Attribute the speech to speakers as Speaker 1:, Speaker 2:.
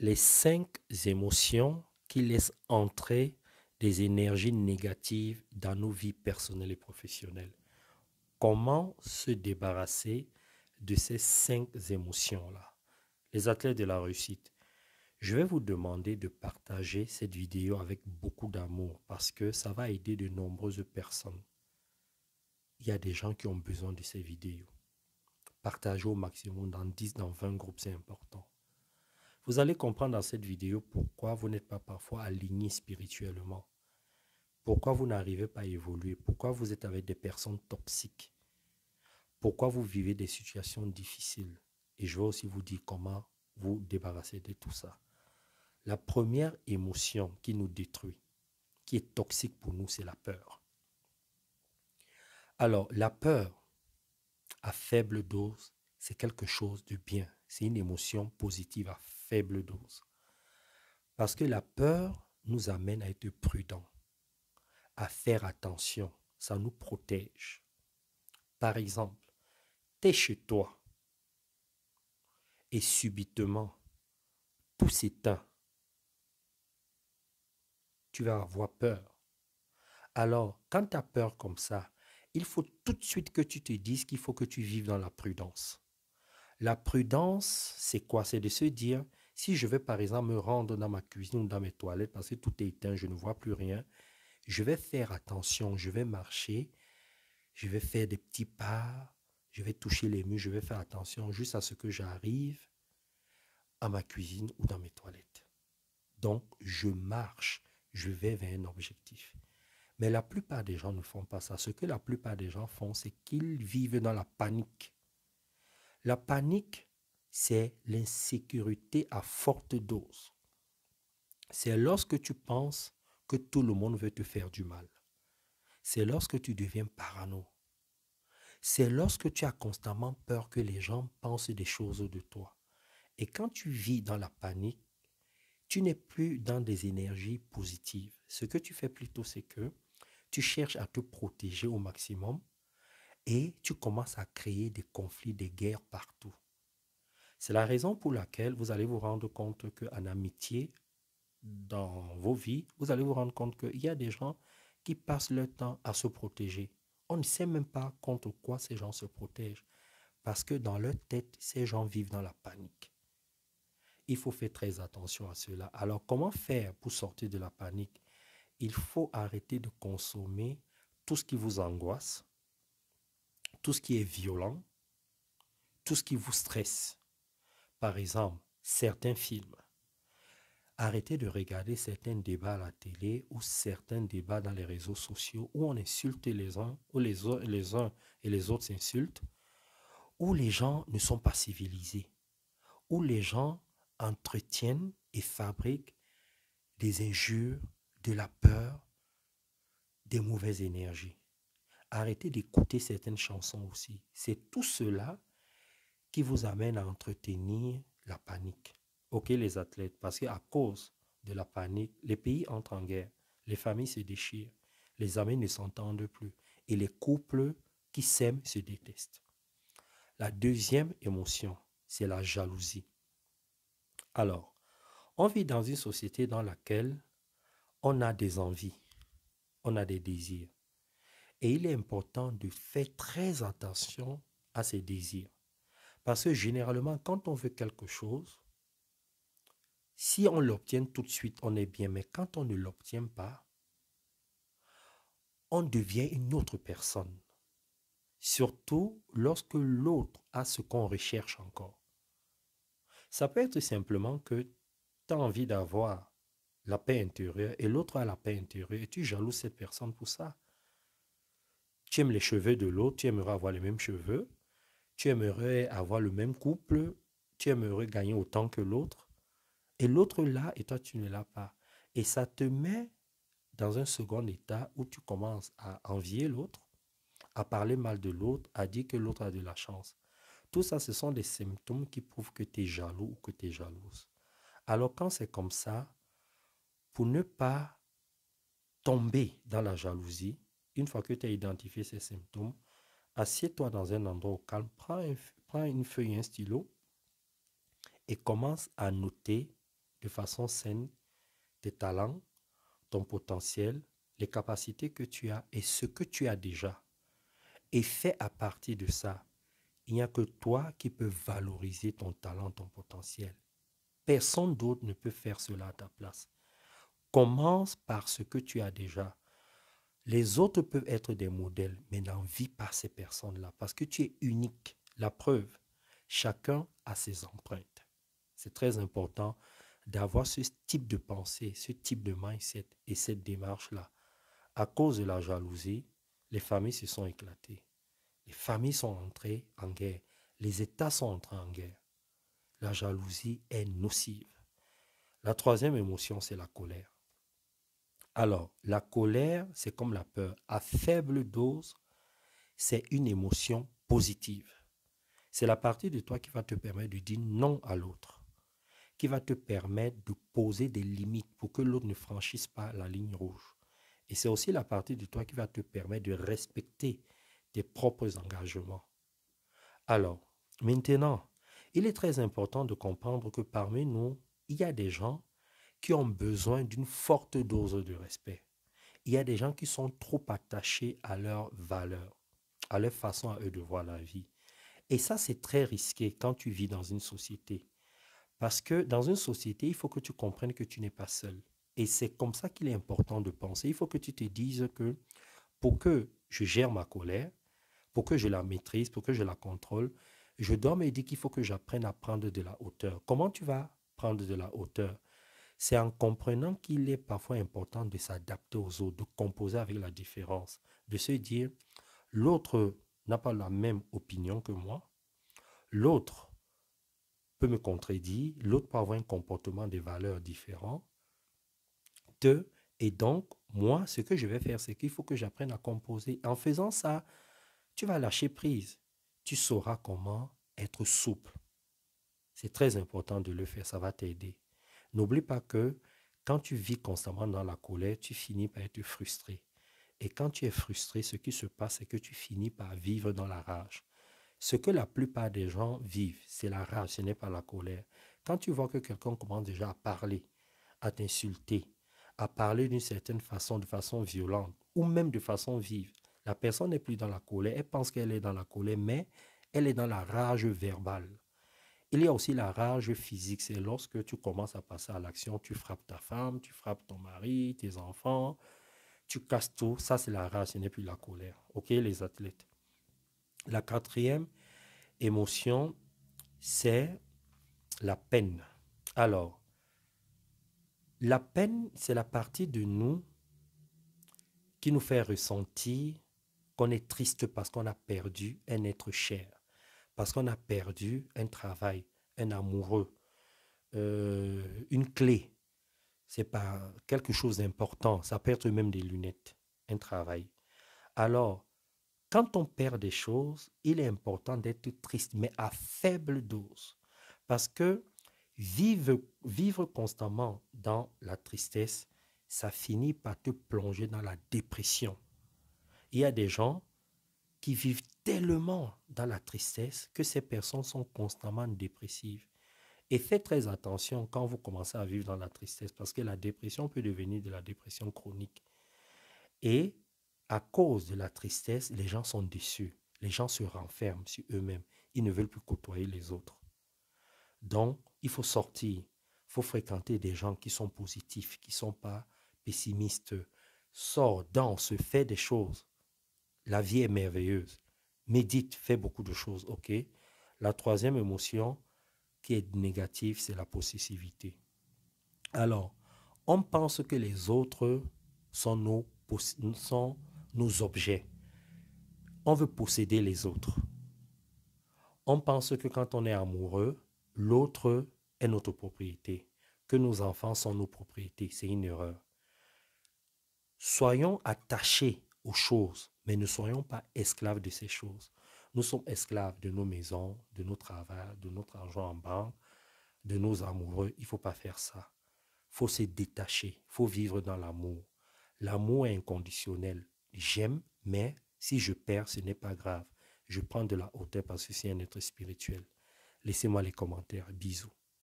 Speaker 1: Les 5 émotions qui laissent entrer des énergies négatives dans nos vies personnelles et professionnelles. Comment se débarrasser de ces 5 émotions-là? Les athlètes de la réussite. Je vais vous demander de partager cette vidéo avec beaucoup d'amour parce que ça va aider de nombreuses personnes. Il y a des gens qui ont besoin de ces vidéos. Partagez au maximum dans 10, dans 20 groupes, c'est important. Vous allez comprendre dans cette vidéo pourquoi vous n'êtes pas parfois aligné spirituellement. Pourquoi vous n'arrivez pas à évoluer. Pourquoi vous êtes avec des personnes toxiques. Pourquoi vous vivez des situations difficiles. Et je vais aussi vous dire comment vous débarrasser de tout ça. La première émotion qui nous détruit, qui est toxique pour nous, c'est la peur. Alors, la peur à faible dose, c'est quelque chose de bien. C'est une émotion positive à faible dose. Parce que la peur nous amène à être prudents, à faire attention. Ça nous protège. Par exemple, tu es chez toi et subitement, tout s'éteint. Tu vas avoir peur. Alors, quand tu as peur comme ça, il faut tout de suite que tu te dises qu'il faut que tu vives dans la prudence. La prudence, c'est quoi? C'est de se dire, si je vais par exemple me rendre dans ma cuisine ou dans mes toilettes parce que tout est éteint, je ne vois plus rien, je vais faire attention, je vais marcher, je vais faire des petits pas, je vais toucher les murs, je vais faire attention juste à ce que j'arrive à ma cuisine ou dans mes toilettes. Donc, je marche, je vais vers un objectif. Mais la plupart des gens ne font pas ça. Ce que la plupart des gens font, c'est qu'ils vivent dans la panique. La panique, c'est l'insécurité à forte dose. C'est lorsque tu penses que tout le monde veut te faire du mal. C'est lorsque tu deviens parano. C'est lorsque tu as constamment peur que les gens pensent des choses de toi. Et quand tu vis dans la panique, tu n'es plus dans des énergies positives. Ce que tu fais plutôt, c'est que tu cherches à te protéger au maximum et tu commences à créer des conflits, des guerres partout. C'est la raison pour laquelle vous allez vous rendre compte qu'en amitié, dans vos vies, vous allez vous rendre compte qu'il y a des gens qui passent leur temps à se protéger. On ne sait même pas contre quoi ces gens se protègent parce que dans leur tête, ces gens vivent dans la panique. Il faut faire très attention à cela. Alors, comment faire pour sortir de la panique? Il faut arrêter de consommer tout ce qui vous angoisse, tout ce qui est violent, tout ce qui vous stresse. Par exemple, certains films. Arrêtez de regarder certains débats à la télé ou certains débats dans les réseaux sociaux où on insulte les uns, où les uns et les autres s'insultent, où les gens ne sont pas civilisés, où les gens entretiennent et fabriquent des injures, de la peur, des mauvaises énergies. Arrêtez d'écouter certaines chansons aussi. C'est tout cela qui vous amène à entretenir la panique. Ok, les athlètes, parce qu'à cause de la panique, les pays entrent en guerre, les familles se déchirent, les amis ne s'entendent plus et les couples qui s'aiment se détestent. La deuxième émotion, c'est la jalousie. Alors, on vit dans une société dans laquelle on a des envies, on a des désirs. Et il est important de faire très attention à ces désirs. Parce que généralement, quand on veut quelque chose, si on l'obtient tout de suite, on est bien. Mais quand on ne l'obtient pas, on devient une autre personne. Surtout lorsque l'autre a ce qu'on recherche encore. Ça peut être simplement que tu as envie d'avoir la paix intérieure et l'autre a la paix intérieure et tu jalouses cette personne pour ça. Tu aimes les cheveux de l'autre, tu aimerais avoir les mêmes cheveux, tu aimerais avoir le même couple, tu aimerais gagner autant que l'autre. Et l'autre l'a et toi tu ne l'as pas. Et ça te met dans un second état où tu commences à envier l'autre, à parler mal de l'autre, à dire que l'autre a de la chance. Tout ça, ce sont des symptômes qui prouvent que tu es jaloux ou que tu es jalouse. Alors quand c'est comme ça, pour ne pas tomber dans la jalousie, une fois que tu as identifié ces symptômes, assieds-toi dans un endroit au calme, prends une feuille et un stylo et commence à noter de façon saine tes talents, ton potentiel, les capacités que tu as et ce que tu as déjà. Et fais à partir de ça. Il n'y a que toi qui peux valoriser ton talent, ton potentiel. Personne d'autre ne peut faire cela à ta place. Commence par ce que tu as déjà. Les autres peuvent être des modèles, mais n'envie pas ces personnes-là parce que tu es unique. La preuve, chacun a ses empreintes. C'est très important d'avoir ce type de pensée, ce type de mindset et cette démarche-là. À cause de la jalousie, les familles se sont éclatées. Les familles sont entrées en guerre. Les États sont entrés en guerre. La jalousie est nocive. La troisième émotion, c'est la colère. Alors, la colère, c'est comme la peur. À faible dose, c'est une émotion positive. C'est la partie de toi qui va te permettre de dire non à l'autre, qui va te permettre de poser des limites pour que l'autre ne franchisse pas la ligne rouge. Et c'est aussi la partie de toi qui va te permettre de respecter tes propres engagements. Alors, maintenant, il est très important de comprendre que parmi nous, il y a des gens qui ont besoin d'une forte dose de respect. Il y a des gens qui sont trop attachés à leurs valeurs, à leur façon à eux de voir la vie. Et ça, c'est très risqué quand tu vis dans une société. Parce que dans une société, il faut que tu comprennes que tu n'es pas seul. Et c'est comme ça qu'il est important de penser. Il faut que tu te dises que pour que je gère ma colère, pour que je la maîtrise, pour que je la contrôle, je dois me dire qu'il faut que j'apprenne à prendre de la hauteur. Comment tu vas prendre de la hauteur? C'est en comprenant qu'il est parfois important de s'adapter aux autres, de composer avec la différence, de se dire, l'autre n'a pas la même opinion que moi, l'autre peut me contredire, l'autre peut avoir un comportement, des valeurs différents, et donc, moi, ce que je vais faire, c'est qu'il faut que j'apprenne à composer. En faisant ça, tu vas lâcher prise. Tu sauras comment être souple. C'est très important de le faire, ça va t'aider. N'oublie pas que quand tu vis constamment dans la colère, tu finis par être frustré. Et quand tu es frustré, ce qui se passe, c'est que tu finis par vivre dans la rage. Ce que la plupart des gens vivent, c'est la rage, ce n'est pas la colère. Quand tu vois que quelqu'un commence déjà à parler, à t'insulter, à parler d'une certaine façon, de façon violente, ou même de façon vive, la personne n'est plus dans la colère, elle pense qu'elle est dans la colère, mais elle est dans la rage verbale. Il y a aussi la rage physique, c'est lorsque tu commences à passer à l'action, tu frappes ta femme, tu frappes ton mari, tes enfants, tu casses tout, ça c'est la rage, ce n'est plus la colère. Ok, les athlètes. La quatrième émotion, c'est la peine. Alors, la peine, c'est la partie de nous qui nous fait ressentir qu'on est triste parce qu'on a perdu un être cher, parce qu'on a perdu un travail, un amoureux, une clé. C'est pas quelque chose d'important. Ça peut être même des lunettes, un travail. Alors, quand on perd des choses, il est important d'être triste, mais à faible dose. Parce que vivre constamment dans la tristesse, ça finit par te plonger dans la dépression. Il y a des gens qui vivent tellement dans la tristesse que ces personnes sont constamment dépressives. Et faites très attention quand vous commencez à vivre dans la tristesse, parce que la dépression peut devenir de la dépression chronique. Et à cause de la tristesse, les gens sont déçus. Les gens se renferment sur eux-mêmes. Ils ne veulent plus côtoyer les autres. Donc, il faut sortir. Il faut fréquenter des gens qui sont positifs, qui ne sont pas pessimistes. Sors, danse, fais des choses. La vie est merveilleuse. Médite, fais beaucoup de choses, ok? La troisième émotion qui est négative, c'est la possessivité. Alors, on pense que les autres sont nos objets. On veut posséder les autres. On pense que quand on est amoureux, l'autre est notre propriété, que nos enfants sont nos propriétés. C'est une erreur. Soyons attachés aux choses, mais ne soyons pas esclaves de ces choses. Nous sommes esclaves de nos maisons, de nos travails, de notre argent en banque, de nos amoureux. Il ne faut pas faire ça. Il faut se détacher. Il faut vivre dans l'amour. L'amour est inconditionnel. J'aime, mais si je perds, ce n'est pas grave. Je prends de la hauteur parce que c'est un être spirituel. Laissez-moi les commentaires. Bisous.